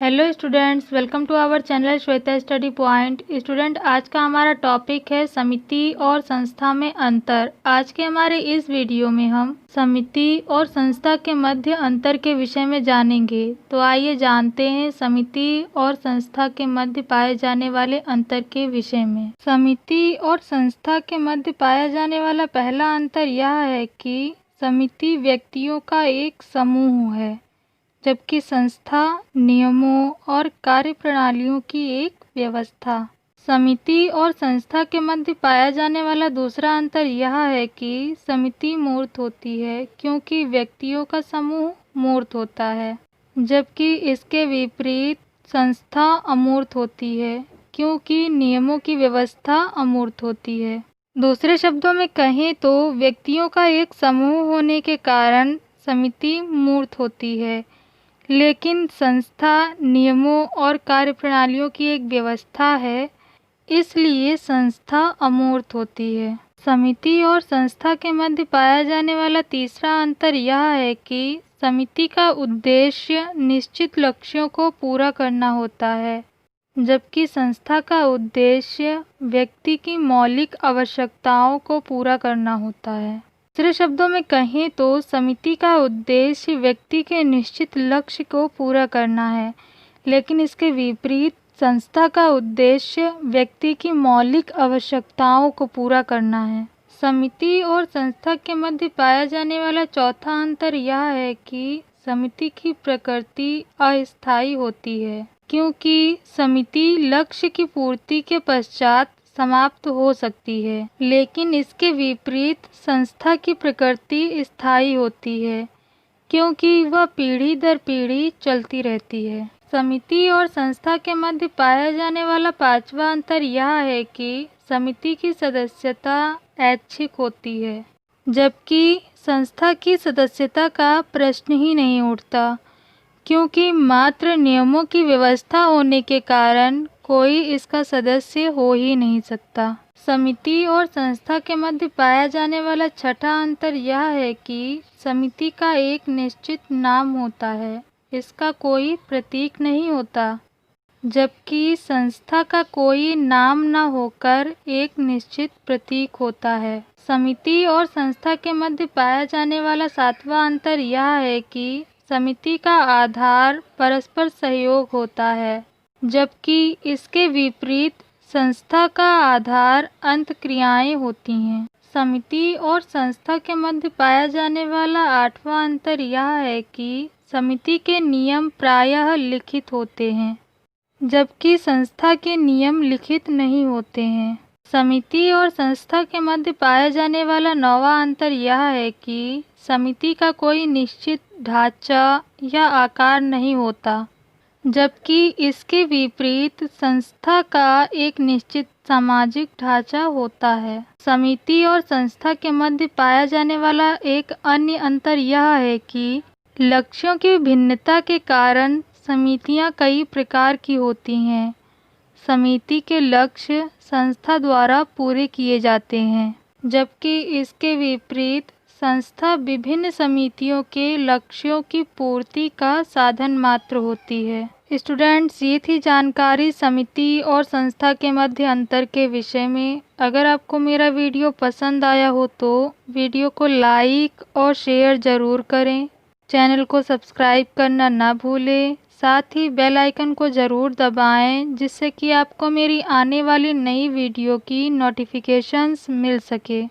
Hello students, welcome to our channel Shweta study point. Student, आज का हमारा टॉपिक है समिति और संस्था में अंतर। आज के हमारे इस वीडियो में हम समिति और संस्था के मध्य अंतर के विषय में जानेंगे। तो आइए जानते हैं समिति और संस्था के मध्य पाए जाने वाले अंतर के विषय में। समिति और संस्था के मध्य पाया जाने वाला पहला अंतर यह है कि समिति व्यक्तियों का एक समूह है, जबकि संस्था नियमों और कार्यप्रणालियों की एक व्यवस्था। समिति और संस्था के मध्य पाया जाने वाला दूसरा अंतर यह है कि समिति मूर्त होती है क्योंकि व्यक्तियों का समूह मूर्त होता है, जबकि इसके विपरीत संस्था अमूर्त होती है क्योंकि नियमों की व्यवस्था अमूर्त होती है। दूसरे शब्दों में कहें तो व्यक्तियों का एक समूह होने के कारण समिति मूर्त होती है, लेकिन संस्था नियमों और कार्यप्रणालियों की एक व्यवस्था है, इसलिए संस्था अमूर्त होती है। समिति और संस्था के मध्य पाया जाने वाला तीसरा अंतर यह है कि समिति का उद्देश्य निश्चित लक्ष्यों को पूरा करना होता है, जबकि संस्था का उद्देश्य व्यक्ति की मौलिक आवश्यकताओं को पूरा करना होता है। दूसरे शब्दों में कहें तो समिति का उद्देश्य व्यक्ति के निश्चित लक्ष्य को पूरा करना है, लेकिन इसके विपरीत संस्था का उद्देश्य व्यक्ति की मौलिक आवश्यकताओं को पूरा करना है। समिति और संस्था के मध्य पाया जाने वाला चौथा अंतर यह है कि समिति की प्रकृति अस्थायी होती है, क्योंकि समिति लक्ष्य की पूर्ति के पश्चात समाप्त हो सकती है, लेकिन इसके विपरीत संस्था की प्रकृति स्थायी होती है क्योंकि वह पीढ़ी दर पीढ़ी चलती रहती है। समिति और संस्था के मध्य पाया जाने वाला पांचवा अंतर यह है कि समिति की सदस्यता ऐच्छिक होती है, जबकि संस्था की सदस्यता का प्रश्न ही नहीं उठता, क्योंकि मात्र नियमों की व्यवस्था होने के कारण कोई इसका सदस्य हो ही नहीं सकता। समिति और संस्था के मध्य पाया जाने वाला छठा अंतर यह है कि समिति का एक निश्चित नाम होता है, इसका कोई प्रतीक नहीं होता, जबकि संस्था का कोई नाम न होकर एक निश्चित प्रतीक होता है। समिति और संस्था के मध्य पाया जाने वाला सातवां अंतर यह है कि समिति का आधार परस्पर सहयोग होता है, जबकि इसके विपरीत संस्था का आधार अंतःक्रियाएं होती हैं। समिति और संस्था के मध्य पाया जाने वाला आठवां अंतर यह है कि समिति के नियम प्रायः लिखित होते हैं, जबकि संस्था के नियम लिखित नहीं होते हैं। समिति और संस्था के मध्य पाया जाने वाला नौवां अंतर यह है कि समिति का कोई निश्चित ढांचा या आकार नहीं होता, जबकि इसके विपरीत संस्था का एक निश्चित सामाजिक ढांचा होता है। समिति और संस्था के मध्य पाया जाने वाला एक अन्य अंतर यह है कि लक्ष्यों की भिन्नता के कारण समितियां कई प्रकार की होती हैं। समिति के लक्ष्य संस्था द्वारा पूरे किए जाते हैं, जबकि इसके विपरीत संस्था विभिन्न समितियों के लक्ष्यों की पूर्ति का साधन मात्र होती है। स्टूडेंट्स, ये थी जानकारी समिति और संस्था के मध्य अंतर के विषय में। अगर आपको मेरा वीडियो पसंद आया हो तो वीडियो को लाइक और शेयर ज़रूर करें। चैनल को सब्सक्राइब करना ना भूलें, साथ ही बेल आइकन को ज़रूर दबाएं, जिससे कि आपको मेरी आने वाली नई वीडियो की नोटिफिकेशंस मिल सके।